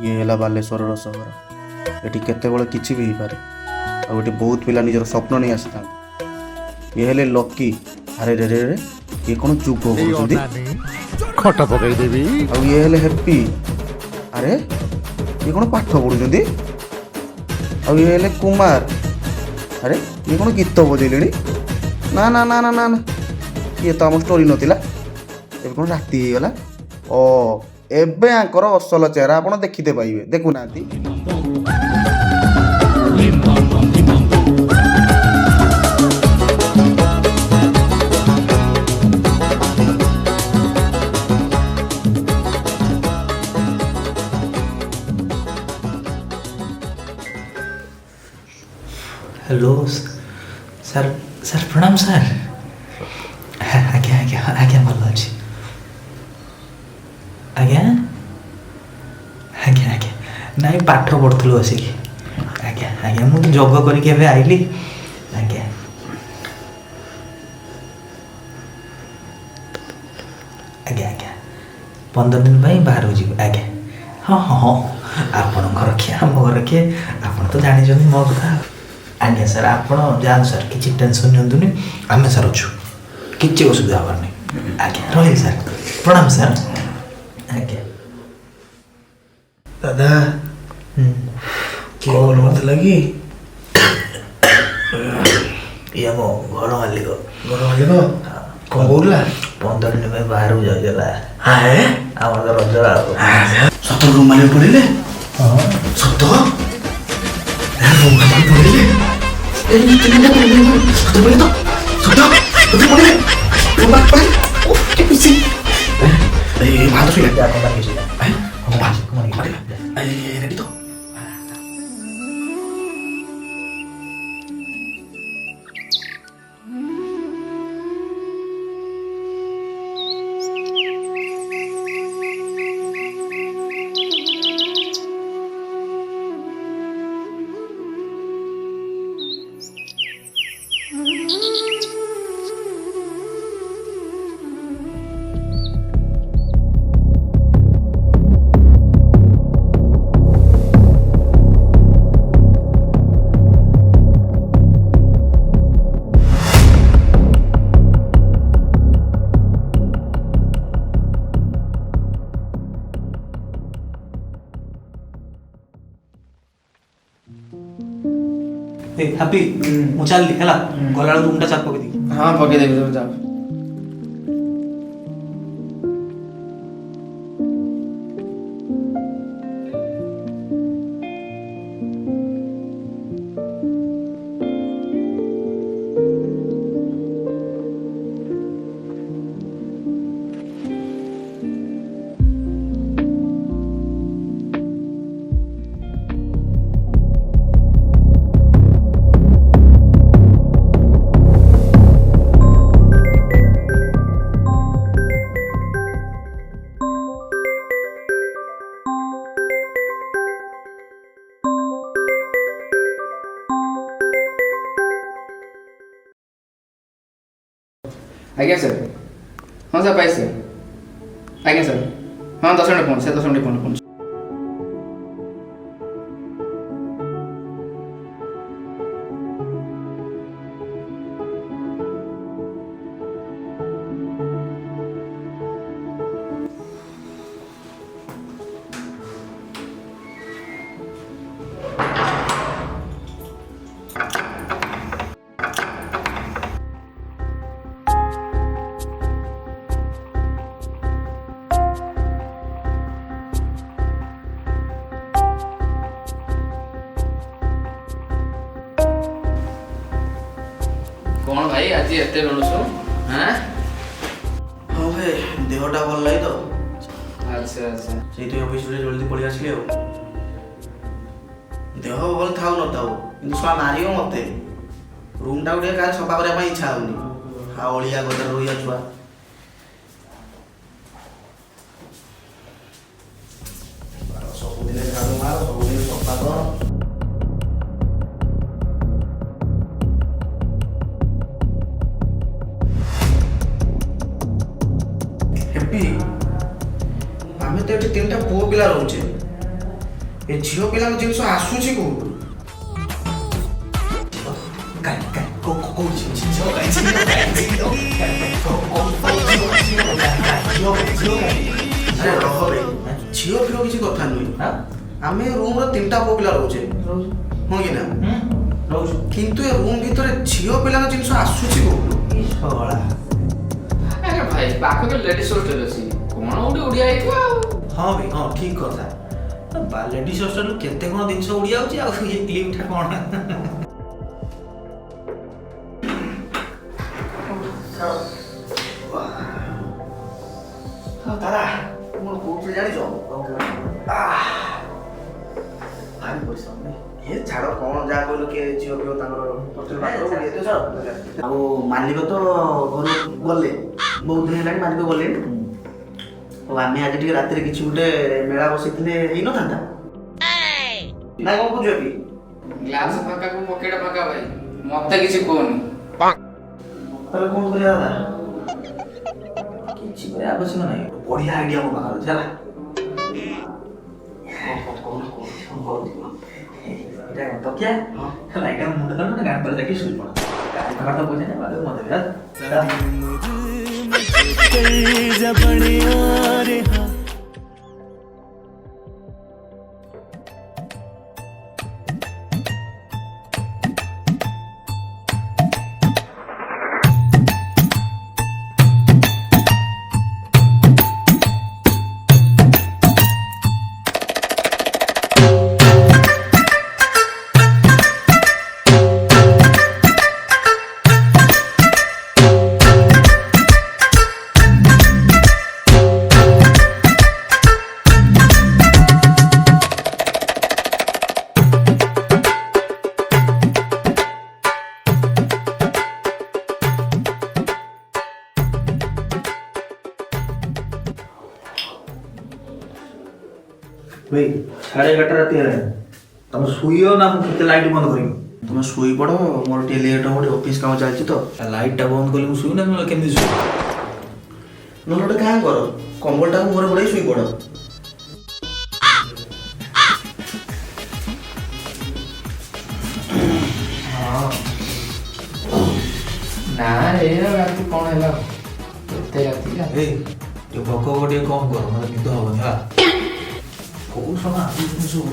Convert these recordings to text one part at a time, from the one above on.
ये है बालेश्वर सहर एटी केतेबेले किछि भी पारे आ बहुत पिला निजर स्वप्न नहीं आसी ये हेले लकी अरे रे रे रे ये कौन चुप करुछंदी खटा पकाई देवी आ ये हेले हैप्पी अरे ये कौन पाठ पढ़ुछंदी आ ये हेले कुमार अरे ये कौन गीत बजेले ना ना ना ना ना ना ये तो आम स्टोरी नथिला ए कौन राति हो गला ओ एबे आंकर असल चेहरा आपण देखिते पाइबे देखु नांती हेलो सर सर प्रणाम सर आज्ञा आज्ञा आज्ञा भल अच्छी आज्ञा आज्ञा आज्ञा नाई पाठ पढ़ुलु बसिकी आज्ञा आज्ञा मुझे जोग करके आइली आज्ञा आज्ञा आज्ञा 15 दिन बाहर जी आज्ञा हाँ हाँ हाँ आपण घर किए आम घर किए आप तो जानी मो कथा आज्ञा सर आप जान सर किसी टेंशन नियंतुनि आम सर अच्छु किसी असुविधा हबार नहीं आज्ञा रही सर प्रणाम सर आज्ञा दादा कौन मत लगी ये मो घर मालिक कौन बोला 15 दिन में बाहर हो जाइला हाँ आम तो रज सत रूम मालिक पड़े सत रूम मालिक पड़े हैप्पी मु चलली है गला रूम टा चाप पकड़ी हाँ पके देवी जाओ आज्ञा सर हाँ सर पाइस सर आज्ञा सर हाँ 10 मिनट फोन से 10 मिनट फोन कौन भाई आज एते बेलुसु हां हाँ भाई देहटा भल नहीं तो अच्छा अच्छा से ऑफिस जल्दी पलि आसली देह भल था न था कि छुआ मार मत रूम टा गोटे क्या सफा करने इच्छा होनी हाँ अलिया गदर रही छुआ सबुदिन झाड़ू मार सबुदिन सफा कर आम तो ये 3टा पुओ पिला रोचे ଏ ଝିଅ ପିଲାଙ୍କ ଜିନିଷ ଆସୁଛି କୋଉଠୁ? ଝିଅ ଫିଅ କିଛି କଥା ନୁହେଁ। ଆମେ ରୁମର 3ଟା ପୁଅ ପିଲା ରହୁଛେ, ହଁ କି ନା? କିନ୍ତୁ ଏ ରୁମ୍ ଭିତରେ ଝିଅ ପିଲାଙ୍କ ଜିନିଷ ଆସୁଛି କୋଉଠୁ? ଆରେ ଭାଇ ପାଖରେ ଲେଡିସ୍ ହଷ୍ଟେଲ ଅଛି, କଣ ଗୋଟେ ଓଡ଼ିଆ ହେଇଥିବ ଆଉ। ହଁ ଭାଇ, ହଁ ଠିକ କଥା। ଲେଡିସ୍ ହଷ୍ଟେଲରୁ କେତେ କଣ ଜିନିଷ ଉଡ଼ି ଯାଉଛି, ଆଉ ଏ କ୍ଲିପ୍ଟା କଣ? ଦାଦା ମୋର କୋଉଠି ଜାଣିଛ? ଭାରି ପରିଶ୍ରମ ଏ ଛାଡ଼, କଣ ଯାହା କହିଲ କିଏ ଝିଅ ପିଅ ତାଙ୍କର ଆଉ ମାଲିକ ତ ଘରୁ ଗଲେ, ବହୁତ ଦିନ ହେଲାଣି ମାଲିକ ଗଲେଣି। ଆଉ ଆମେ ଆଜି ଟିକେ ରାତିରେ କିଛି ଗୋଟେ ମେଳା ବସିଥିଲେ ହେଇନଥାନ୍ତା? ନା କଣ କହୁଛ କି? ଗ୍ଲାସ ଫାଙ୍କାକୁ ପକେଟ ଫାଙ୍କା ଭାଇ, ମତେ କିଛି କହୁନି। ତାହେଲେ କଣ କରିବା ଦାଦା? କିଛି କରିବା ଆବଶ୍ୟକ ନାହିଁ, ବଢିଆ ଆଇଡିଆ ମୋ ପାଖରେ ଅଛି ହେଲା। ତକିଆ ହେଲା, ଏଇଟା ମୁଣ୍ଡ କର ନା ଗାଁ ପରେ ଯାଇକି ଶୋଇ ପଡ଼। ଘର ତ ପଇସା ନେବା ମତେ ଭାଇ 11:30 ରାତି ହେଲାଣି, ତମେ ଶୋଇବ ନା ମୁଁ କେତେ ଲାଇଟ୍ ବନ୍ଦ କରିବି? ତୁମେ ଶୋଇ ପଡ଼, ମୋର ଟିକେ ଲେଟ୍ ହବ, ଟିକେ ଅଫିସ୍ କାମ ଚାଲିଛି ତ। ଲାଇଟ୍ଟା ବନ୍ଦ କଲେ ମୁଁ ଶୋଇବି ନା, ନହେଲେ କେମିତି ଶୋଇବି? ନହେଲେ ଗୋଟେ କାମ କର, କମ୍ବଳଟାକୁ ମୋର ଗୋଡ଼େଇ ଶୋଇ ପଡ଼। ନା ଏଇଆ ରାତି କଣ ହେଲା, ଏତେ ରାତି ଏଇ ଟିକେ ଭୋକ ଟିକେ କମ କର, ମତେ ନିଦ ହବନି ହେଲା। କୋଉ ସମୟ ଆସୁଛି ସବୁ?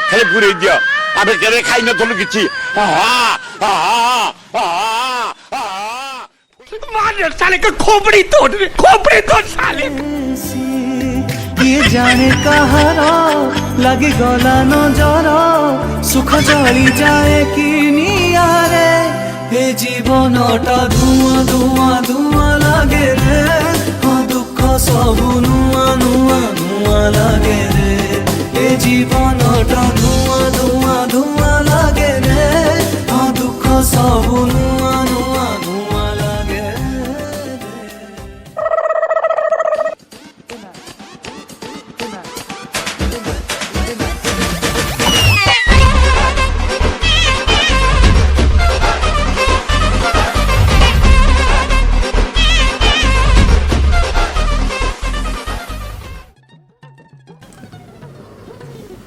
ହେଲେ ପୁରେଇ ଦିଅ, ଆମେ କେବେ ଖାଇନଥିଲୁ କିଛି। साले का खोपड़ी तोड़ साले। किए जाने कहार लगी गला नजर सुख जली जाए कि नियारे हे जीवनटा धुआं धुआं धुआं लागे रे हाँ दुख सबु नुआ नुआ नुआ लागे रे हे जीवनटा धुआं धुआं धुआं लागे रे हाँ दुख सबु नुआ नुआ नुआ लागे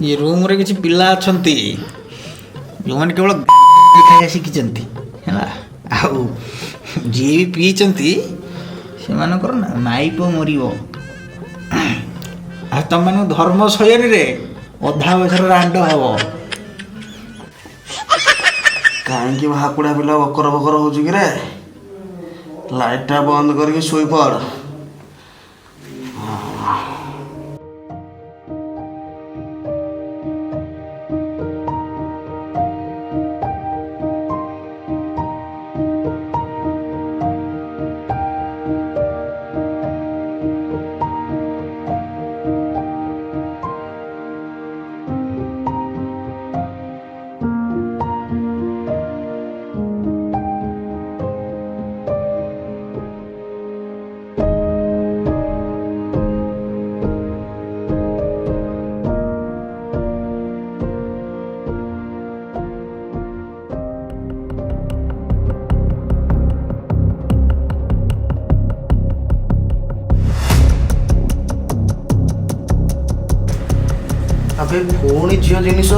ये रूम रे किसी पिला अछंती जो माने केवल खाया शिखिचंती हैला आउ जी भी पीचंती से मानकर ना माइप मरिबो आ तुम मान धर्म शयन रे अधा बছর रांड हबो କାହିଁକି ଭାକୁଡ଼ା ପିଲା ବକର ବକର ହଉଛି କି ରେ ଲାଇଟ୍ଟା ବନ୍ଦ କରିକି ଶୋଇପଡ଼। ଆବେ ପୁଣି ଝିଅ ଜିନିଷ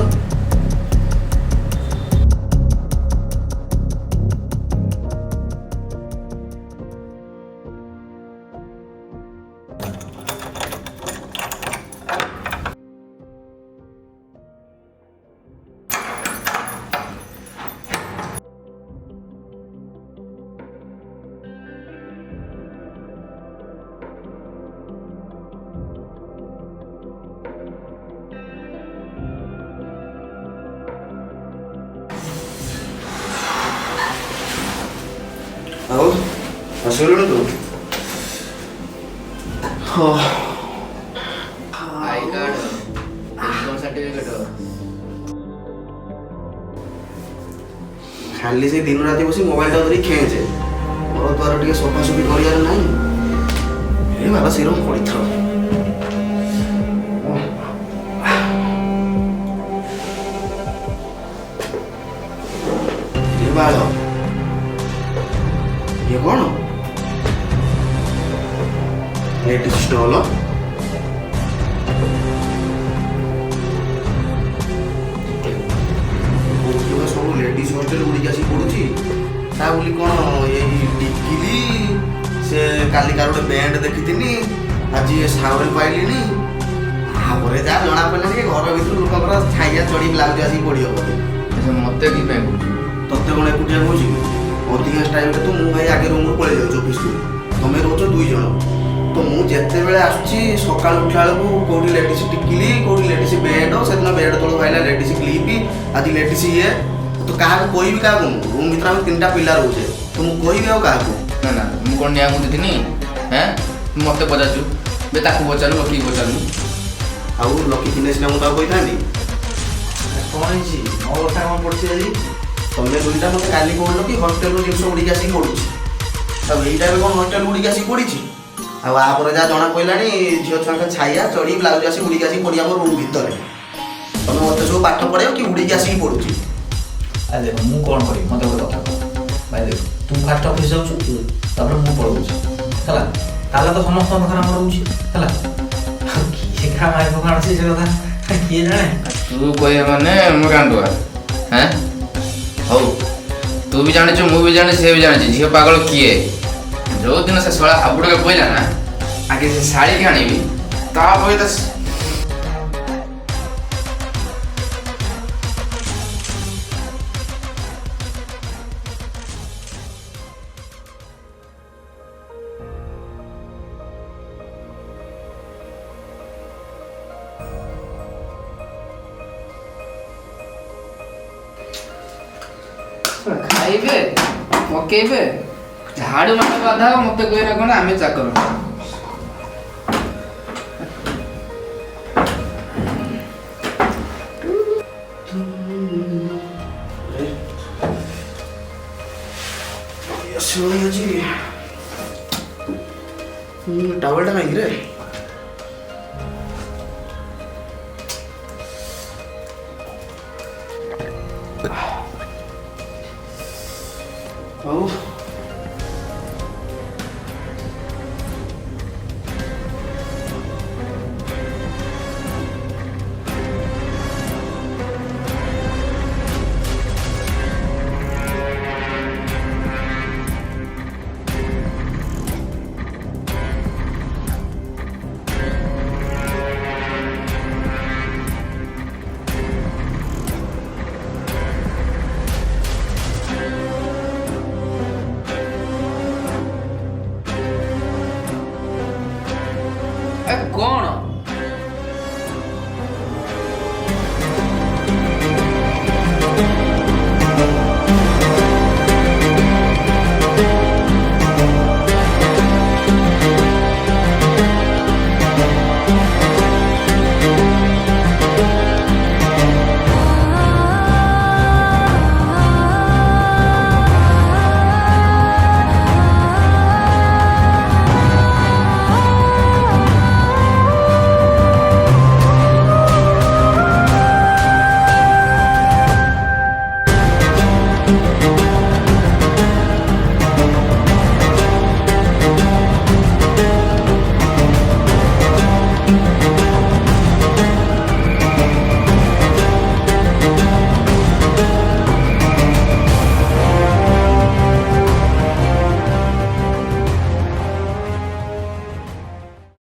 ଆଉ ଆସିଗଲୁଣି ତୁ? आई कार्ड इनकम सर्टिफिकेट ଖାଲି ସେ ଦିନ ରାତି ବସି ମୋବାଇଲଟା ଧରି ଖେଞ୍ଚେ ଘର ଦ୍ୱାର ଟିକେ ସଫାସଫି କରିବାର ନାହିଁ ଏ ବାବା ସେରକମ ପଡ଼ିଥାଉ। ଏ ବାଳ ଇଏ କ'ଣ ଲେଡିସ୍ ଷ୍ଟଲ୍ ସବୁ ଲେଡିସ୍ ହଷ୍ଟେଲ ଗୁଡ଼ିକ ଆସିକି ପଡ଼ୁଛି ତା ବୋଲି କ'ଣ ଏଇ ଟିକିଲି ସେ କାଲି କାର ଗୋଟେ ବ୍ୟାଣ୍ଡ ଦେଖିଥିନି ଆଜି ଏ ସାଉରେ ପାଇଲିଣି ତାପରେ ଯାହା ଜଣା ପଡ଼ିଲାନି ଏ ଘର ଭିତରୁ ଲୋକଙ୍କର ଛାଇଆ ଚଢ଼ି ବ୍ଲାଉଜ ଆସିକି ପଡ଼ିବ ବୋଧେ। ମତେ କି ପାଇଁ କହୁଛୁ? ତତେ କ'ଣ ଏକୁଟିଆ କହୁଛି ଅଧିକାଂଶ ଟାଇମ୍ରେ ତ ମୁଁ ଭାଇ ଆଗେ ରୁମ୍ରୁ ପଳେଇ ଯାଉଛି ଅଫିସକୁ ତମେ ରହୁଛ 2 ଜଣ ତ ମୁଁ ଯେତେବେଳେ ଆସୁଛି ସକାଳୁ ଉଠିଲା ବେଳକୁ କେଉଁଠି ଲେଡିସ୍ ଟିକିଲି କେଉଁଠି ଲେଡିସ୍ ବେଣ୍ଡ ସେଦିନ ବେଣ୍ଡ ତଳକୁ ଖାଇଲା ଲେଡିସ୍ କ୍ଲିପ୍ ଆଜି ଲେଡିସ୍ ଇଏ ତ କାହାକୁ କହିବି କାହାକୁ ମୁଁ ରୁମ୍ ଭିତରେ ଆମେ 3ଟା ପିଲା ରହୁଛେ ତ ମୁଁ କହିବି ଆଉ କାହାକୁ? ନା ନା ମୁଁ କ'ଣ ନିଆଁ ବୁଝିଥିନି ହେଁ ମତେ ପଚାରୁଛୁ ବେ ତାକୁ ପଚାରୁ କି ପଚାରୁନୁ ଆଉ ଲକି ଦିନେଶନା ମୁଁ ତାକୁ କହିଥାନ୍ତି କ'ଣ ହେଇଛି ମୋ କଥା କ'ଣ ପଡ଼ିଛି ଆଜି ତମେ ଦୁଇଟା ମୋତେ କାଲି କହୁନ କି ହଷ୍ଟେଲରୁ ଜିନିଷ ଗୁଡ଼ିକ ଆସିକି ପଡ଼ୁଛି ଆଉ ଏଇଟା ଏବେ କ'ଣ ହଷ୍ଟେଲ ଗୁଡ଼ିକ ଆସିକି ପଡ଼ିଛି ଆଉ ଆପରେ ଯାହା ଜଣା ପଡ଼ିଲାଣି ଝିଅ ଛୁଆଙ୍କ ଛାଇଆ ଚଢ଼ି ବ୍ଲାଉଜ ଆସି ଉଡ଼ିକି ଆସିକି ପଡ଼ି ଆମ ରୁମ୍ ଭିତରେ ତମେ ମୋତେ ସବୁ ପାଠ ପଢ଼େଇବ କି ଉଡ଼ିକି ଆସିକି ପଡ଼ୁଛି। ଆରେ ଦେଖ ମୁଁ କ'ଣ କରିବି ମୋତେ ଗୋଟେ କଥା କହ ଭାଇ ଦେଖ ତୁ ଫାଷ୍ଟ ଅଫିସ୍ ଯାଉଛୁ ତାପରେ ମୁଁ ପଳଉଛି ହେଲା ତାହେଲେ ତ ସମସ୍ତଙ୍କ ପାଖରେ ଆମର ରହୁଛି ହେଲା ଆଉ କିଏ କାହା ମାରିବ କ'ଣ ଅଛି ସେ କଥା କିଏ ଜାଣେ ତୁ କହିବା ମାନେ ମୁଁ କାନ୍ଦୁଆ ହେଁ ହଉ ତୁ ବି ଜାଣିଛୁ ମୁଁ ବି ଜାଣିଛି ସେ ବି ଜାଣିଛି ଝିଅ ପାଗଳ କିଏ ଯୋଉଦିନ ସେ ଶଳା ହାବୁଡ଼କେ କହିଲା ନା ଆଗେ ସେ ଶାଢ଼ୀକି ଆଣିବି ତାପରେ ତ ଖାଇବେ ପକେଇବେ ଝାଡ଼ୁ ମାନେ ବାଧା ମତେ କହିଲା କ'ଣ ଆମେ ଚାକର টাওয়ালটা কাহিଁକି ରେ ହଉ